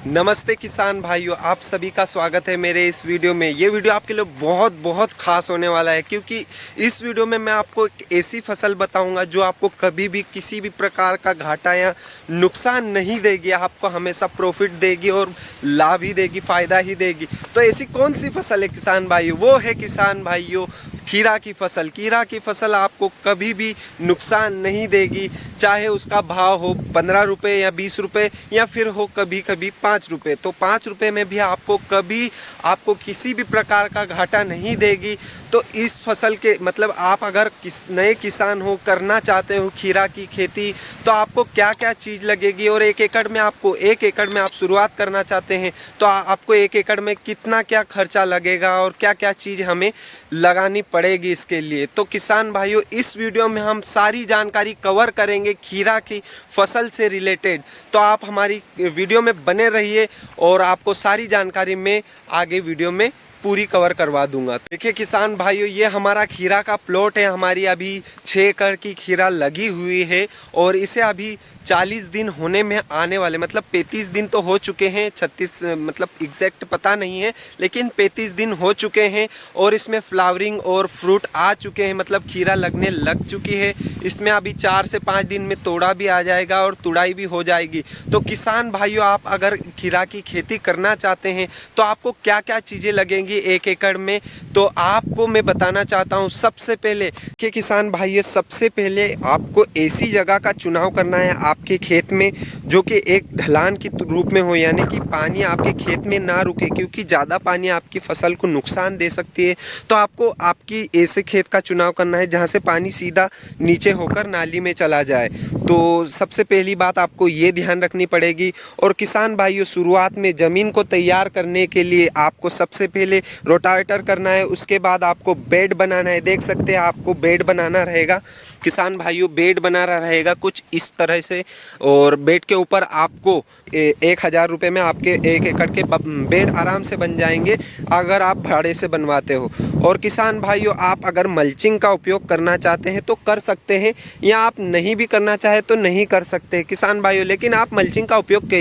नमस्ते किसान भाइयों, आप सभी का स्वागत है मेरे इस वीडियो में। ये वीडियो आपके लिए बहुत बहुत खास होने वाला है, क्योंकि इस वीडियो में मैं आपको एक ऐसी फसल बताऊंगा जो आपको कभी भी किसी भी प्रकार का घाटा या नुकसान नहीं देगी। आपको हमेशा प्रॉफिट देगी और लाभ ही देगी, फ़ायदा ही देगी। तो ऐसी कौन सी फसल है किसान भाइयों? वो है किसान भाइयों खीरा की फसल। खीरा की फसल आपको कभी भी नुकसान नहीं देगी, चाहे उसका भाव हो 15 रुपये या 20 रुपये या फिर हो कभी कभी 5 रुपये। तो 5 रुपये में भी आपको किसी भी प्रकार का घाटा नहीं देगी। तो इस फसल के मतलब आप अगर नए किसान हो, करना चाहते हो खीरा की खेती, तो आपको क्या क्या चीज़ लगेगी और एक एकड़ में आप शुरुआत करना चाहते हैं तो आपको एक एकड़ में कितना क्या खर्चा लगेगा और क्या क्या चीज़ हमें लगानी पड़ेगी इसके लिए। तो किसान भाइयों, इस वीडियो में हम सारी जानकारी कवर करेंगे खीरा की फसल से रिलेटेड। तो आप हमारी वीडियो में बने रहिए और आपको सारी जानकारी मैं आगे वीडियो में पूरी कवर करवा दूंगा। देखिए किसान भाइयों, ये हमारा खीरा का प्लॉट है। हमारी अभी 6 एकड़ की खीरा लगी हुई है और इसे अभी 40 दिन होने में आने वाले, मतलब 35 दिन तो हो चुके हैं, 36 मतलब एग्जैक्ट पता नहीं है, लेकिन 35 दिन हो चुके हैं और इसमें फ्लावरिंग और फ्रूट आ चुके हैं, मतलब खीरा लगने लग चुकी है। इसमें अभी 4 से 5 दिन में तोड़ा भी आ जाएगा और तुड़ाई भी हो जाएगी। तो किसान भाइयों, आप अगर खीरा की खेती करना चाहते हैं तो आपको क्या क्या चीज़ें लगेंगी एक एकड़ में, तो आपको मैं बताना चाहता हूँ। सबसे पहले कि किसान भाइयों, सबसे पहले आपको ऐसी जगह का चुनाव करना है आपके खेत में जो कि एक ढलान की रूप में हो, यानी कि पानी आपके खेत में ना रुके, क्योंकि ज़्यादा पानी आपकी फसल को नुकसान दे सकती है। तो आपको आपकी ऐसे खेत का चुनाव करना है जहाँ से पानी सीधा नीचे होकर नाली में चला जाए। तो सबसे पहली बात आपको ये ध्यान रखनी पड़ेगी। और किसान भाइयों, शुरुआत में ज़मीन को तैयार करने के लिए आपको सबसे पहले रोटावेटर करना है, उसके बाद आपको बेड बनाना है। देख सकते हैं आपको बेड बनाना रहेगा किसान भाइयों, बेड बनाना रहेगा कुछ इस तरह से। और बेड के ऊपर आपको 1000 रुपये में आपके 1 एकड़ के बेड आराम से बन जाएंगे अगर आप भाड़े से बनवाते हो। और किसान भाइयों, आप अगर मल्चिंग का उपयोग करना चाहते हैं तो कर सकते हैं, या आप नहीं भी करना चाहे तो नहीं कर सकते किसान भाइयों, लेकिन आप मल्चिंग का उपयोग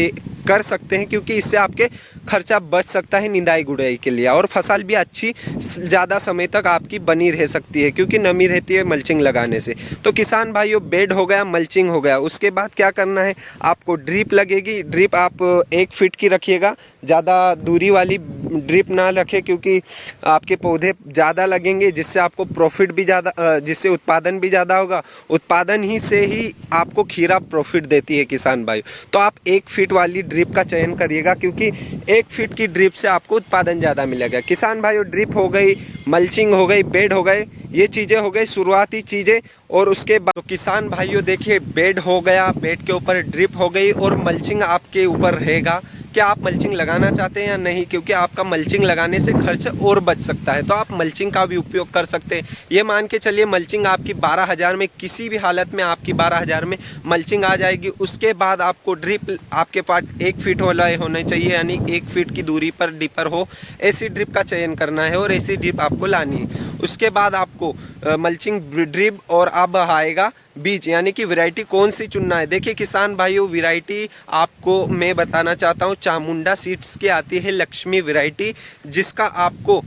कर सकते हैं, क्योंकि इससे आपके खर्चा बच सकता है निंदाई गुड़ाई के लिए, और फसल भी अच्छी ज़्यादा समय तक आपकी बनी रह सकती है, क्योंकि नमी रहती है मल्चिंग लगाने से। तो किसान भाइयों, बेड हो गया, मल्चिंग हो गया, उसके बाद क्या करना है, आपको ड्रिप लगेगी। ड्रिप आप 1 फीट की रखिएगा, ज़्यादा दूरी वाली ड्रिप ना रखें, क्योंकि आपके पौधे ज़्यादा लगेंगे, जिससे आपको प्रॉफिट भी ज़्यादा, जिससे उत्पादन भी ज़्यादा होगा। उत्पादन ही से ही आपको खीरा प्रॉफिट देती है किसान भाई। तो आप 1 फीट वाली ड्रिप का चयन करिएगा, क्योंकि 1 फीट की ड्रिप से आपको उत्पादन ज़्यादा मिलेगा। किसान भाइयों, ड्रिप हो गई, मल्चिंग हो गई, बेड हो गए, ये चीज़ें हो गई शुरुआती चीज़ें। और उसके बाद तो किसान भाइयों देखिए, बेड हो गया, बेड के ऊपर ड्रिप हो गई, और मल्चिंग आपके ऊपर रहेगा कि आप मल्चिंग लगाना चाहते हैं या नहीं, क्योंकि आपका मल्चिंग लगाने से खर्च और बच सकता है। तो आप मल्चिंग का भी उपयोग कर सकते हैं। ये मान के चलिए मल्चिंग आपकी 12,000 में, किसी भी हालत में आपकी 12,000 में मल्चिंग आ जाएगी। उसके बाद आपको ड्रिप आपके पास 1 फीट वाला होना चाहिए, यानी 1 फीट की दूरी पर डिपर हो, ऐसी ड्रिप का चयन करना है और ऐसी ड्रिप आपको लानी है। उसके बाद आपको मल्चिंग, ड्रिप और अब आएगा बीज, यानी कि वैरायटी कौन सी चुनना है। देखिए किसान भाइयों, वैरायटी आपको मैं बताना चाहता हूँ, चामुंडा सीड्स की आती है लक्ष्मी वैरायटी, जिसका आपको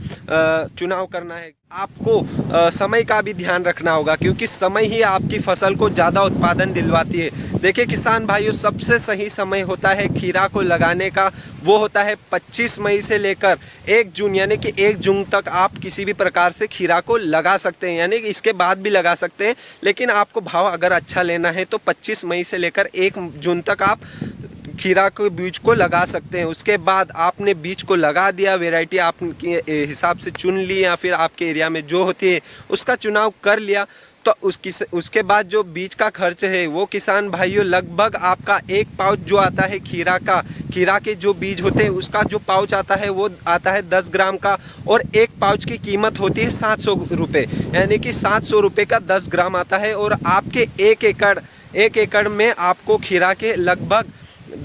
चुनाव करना है। आपको समय का भी ध्यान रखना होगा, क्योंकि समय ही आपकी फसल को ज़्यादा उत्पादन दिलवाती है। देखिए किसान भाइयों, सबसे सही समय होता है खीरा को लगाने का, वो होता है 25 मई से लेकर 1 जून, यानी कि 1 जून तक आप किसी भी प्रकार से खीरा को लगा सकते हैं, यानी कि इसके बाद भी लगा सकते हैं। लेकिन आपको भाव अगर अच्छा लेना है तो 25 मई से लेकर 1 जून तक आप खीरा के बीज को लगा सकते हैं। उसके बाद आपने बीज को लगा दिया, वैरायटी आपके हिसाब से चुन ली, या फिर आपके एरिया में जो होती है उसका चुनाव कर लिया, तो उसके बाद जो बीज का खर्च है वो किसान भाइयों लगभग आपका 1 पाउच जो आता है खीरा के जो बीज होते हैं उसका जो पाउच आता है वो आता है 10 ग्राम का, और 1 पाउच की कीमत होती है 700 रुपये, यानी कि 700 रुपये का 10 ग्राम आता है। और आपके 1 एकड़ में आपको खीरा के लगभग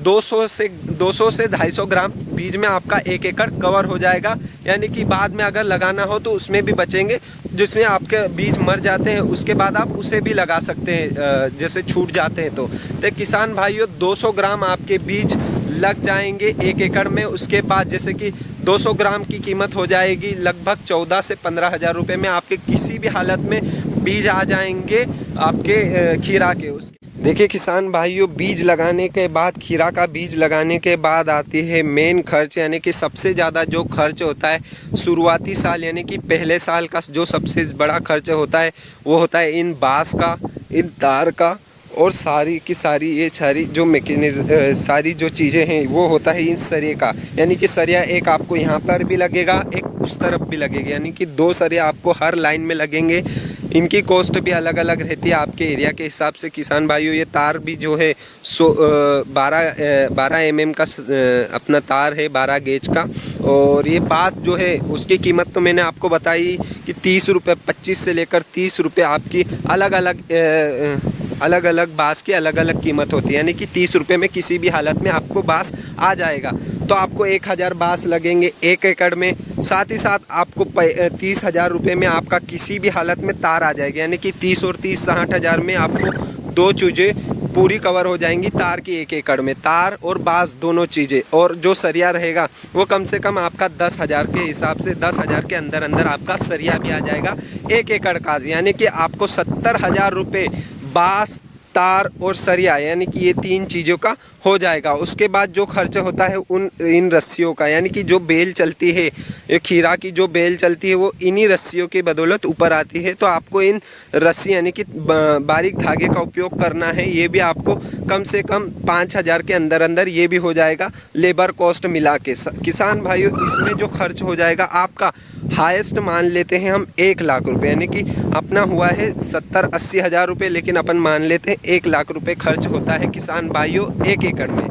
200 से 250 ग्राम बीज में आपका 1 एकड़ कवर हो जाएगा, यानी कि बाद में अगर लगाना हो तो उसमें भी बचेंगे, जिसमें आपके बीज मर जाते हैं उसके बाद आप उसे भी लगा सकते हैं, जैसे छूट जाते हैं। तो किसान भाइयों, 200 ग्राम आपके बीज लग जाएंगे 1 एकड़ में। उसके बाद जैसे कि 200 ग्राम की कीमत हो जाएगी लगभग 14 से 15 हज़ार रुपये में। आपके किसी भी हालत में बीज आ जाएंगे आपके खीरा के। उसके देखिए किसान भाइयों, बीज लगाने के बाद, खीरा का बीज लगाने के बाद आती है मेन खर्च, यानी कि सबसे ज़्यादा जो खर्च होता है शुरुआती साल, यानी कि पहले साल का जो सबसे बड़ा खर्च होता है वो होता है इन बांस का, इन तार का, और सारी की सारी ये सारी जो सारी जो चीज़ें हैं वो होता है इन सरिये का। यानी कि सरिया एक आपको यहाँ पर भी लगेगा, एक उस तरफ भी लगेगा, यानी कि 2 सरिया आपको हर लाइन में लगेंगे। इनकी कॉस्ट भी अलग अलग रहती है आपके एरिया के हिसाब से किसान भाइयों। ये तार भी जो है 12 mm का अपना तार है, 12 गेज का। और ये बांस जो है उसकी कीमत तो मैंने आपको बताई कि 30 रुपये, 25 से लेकर 30 रुपये आपकी अलग अलग बांस की अलग अलग कीमत होती है। यानी कि 30 रुपये में किसी भी हालत में आपको बांस आ जाएगा। तो आपको 1000 बांस लगेंगे 1 एकड़ में। साथ ही साथ आपको 30,000 रुपये में आपका किसी भी हालत में तार आ जाएगी। यानी कि 30 और 30 60,000 में आपको 2 चीज़ें पूरी कवर हो जाएंगी तार की 1 एकड़ में, तार और बांस दोनों चीज़ें। और जो सरिया रहेगा वो कम से कम आपका 10,000 के हिसाब से, 10,000 के अंदर अंदर आपका सरिया भी आ जाएगा 1 एकड़ का। यानी कि आपको 70,000 रुपये बांस, तार और सरिया, यानी कि ये 3 चीज़ों का हो जाएगा। उसके बाद जो खर्च होता है इन रस्सियों का, यानी कि जो बेल चलती है, ये खीरा की जो बेल चलती है वो इन्हीं रस्सियों की बदौलत ऊपर आती है। तो आपको इन रस्सी यानी कि बारीक धागे का उपयोग करना है। ये भी आपको कम से कम 5,000 के अंदर अंदर ये भी हो जाएगा लेबर कॉस्ट मिला के। किसान भाइयों, इसमें जो खर्च हो जाएगा आपका हाईएस्ट मान लेते हैं हम 1 लाख रुपए, यानी कि अपना हुआ है 70-80 हज़ार रुपये, लेकिन अपन मान लेते हैं 1 लाख रुपए खर्च होता है किसान भाइयों 1 एकड़ में।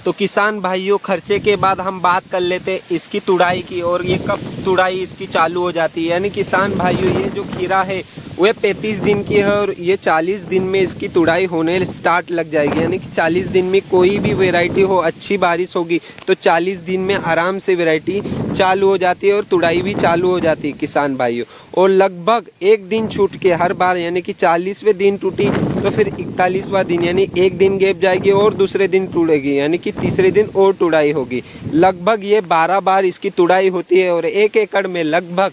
तो किसान भाइयों, खर्चे के बाद हम बात कर लेते हैं इसकी तुड़ाई की, और ये कब तुड़ाई इसकी चालू हो जाती है। यानी किसान भाइयों, ये जो खीरा है वह 35 दिन की है और ये 40 दिन में इसकी तुड़ाई होने स्टार्ट लग जाएगी। यानी कि 40 दिन में कोई भी वैरायटी हो, अच्छी बारिश होगी तो 40 दिन में आराम से वैरायटी चालू हो जाती है और तुड़ाई भी चालू हो जाती है किसान भाइयों। और लगभग 1 दिन छूट के हर बार, यानी कि 40वें दिन टूटी तो फिर 41वां दिन, यानी 1 दिन गैप जाएगी और दूसरे दिन टूटेगी, यानी कि तीसरे दिन और तुड़ाई होगी। लगभग ये 12 बार इसकी तुड़ाई होती है और 1 एकड़ में लगभग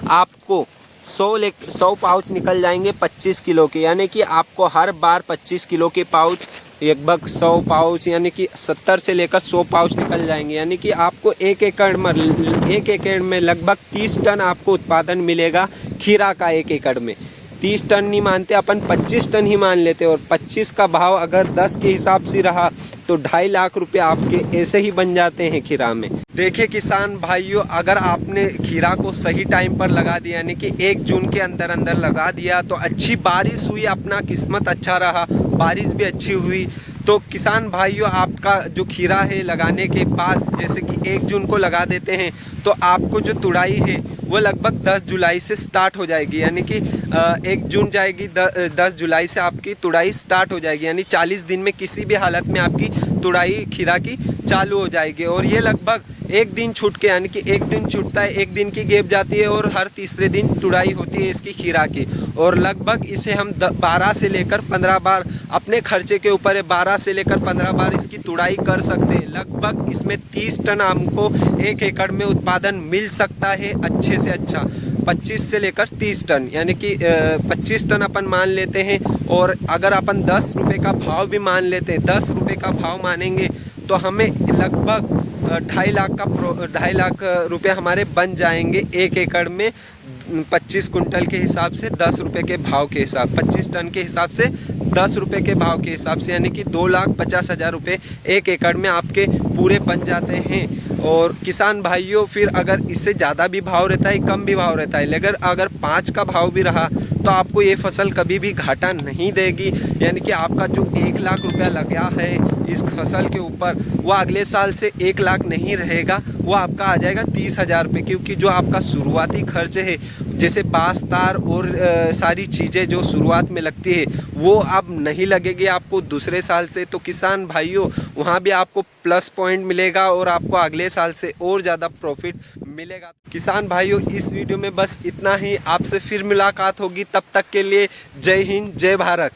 आपको 100 पाउच निकल जाएंगे 25 किलो के। यानी कि आपको हर बार 25 किलो के पाउच, लगभग 100 पाउच, यानी कि 70 से लेकर 100 पाउच निकल जाएंगे। यानी कि आपको 1 एकड़ में लगभग 30 टन आपको उत्पादन मिलेगा खीरा का। 1 एकड़ में 30 टन नहीं मानते अपन, 25 टन ही मान लेते। और 25 का भाव अगर 10 के हिसाब से रहा तो 2.5 लाख रुपए आपके ऐसे ही बन जाते हैं खीरा में। देखिए किसान भाइयों, अगर आपने खीरा को सही टाइम पर लगा दिया, यानी कि 1 जून के अंदर अंदर लगा दिया, तो अच्छी बारिश हुई, अपना किस्मत अच्छा रहा, बारिश भी अच्छी हुई, तो किसान भाइयों आपका जो खीरा है लगाने के बाद, जैसे कि 1 जून को लगा देते हैं, तो आपको जो तुड़ाई है वो लगभग 10 जुलाई से स्टार्ट हो जाएगी। यानी कि 1 जून जाएगी, 10 जुलाई से आपकी तुड़ाई स्टार्ट हो जाएगी। यानी 40 दिन में किसी भी हालत में आपकी तुड़ाई खीरा की चालू हो जाएगी। और ये लगभग 1 दिन छूट के, यानी कि 1 दिन छूटता है, 1 दिन की गैप जाती है और हर तीसरे दिन तुड़ाई होती है इसकी खीरा की। और लगभग इसे हम 12 से लेकर 15 बार, अपने खर्चे के ऊपर है, 12 से लेकर 15 बार इसकी तुड़ाई कर सकते हैं। लगभग इसमें 30 टन हमको 1 एकड़ में उत्पादन मिल सकता है अच्छे से अच्छा, 25 से लेकर 30 टन, यानी कि 25 टन अपन मान लेते हैं। और अगर अपन 10 रुपये का भाव भी मान लेते हैं, 10 रुपये का भाव मानेंगे तो हमें लगभग 2.5 लाख रुपए हमारे बन जाएंगे 1 एकड़ में। 25 कुंटल के हिसाब से 10 रुपये के भाव के हिसाब, 25 टन के हिसाब से 10 रुपये के भाव के हिसाब से, यानी कि 2,50,000 रुपये 1 एकड़ में आपके पूरे बन जाते हैं। और किसान भाइयों, फिर अगर इससे ज़्यादा भी भाव रहता है, कम भी भाव रहता है, लेकिन अगर 5 का भाव भी रहा तो आपको ये फसल कभी भी घाटा नहीं देगी। यानी कि आपका जो 1 लाख रुपया लगा है इस फसल के ऊपर, वो अगले साल से 1 लाख नहीं रहेगा, वो आपका आ जाएगा 30,000 रुपये। क्योंकि जो आपका शुरुआती खर्च है, जैसे बांस, तार और सारी चीज़ें जो शुरुआत में लगती है, वो अब नहीं लगेगी आपको दूसरे साल से। तो किसान भाइयों, वहाँ भी आपको प्लस पॉइंट मिलेगा और आपको अगले साल से और ज़्यादा प्रॉफिट मिलेगा। किसान भाइयों, इस वीडियो में बस इतना ही। आपसे फिर मुलाकात होगी, तब तक के लिए जय हिंद, जय भारत।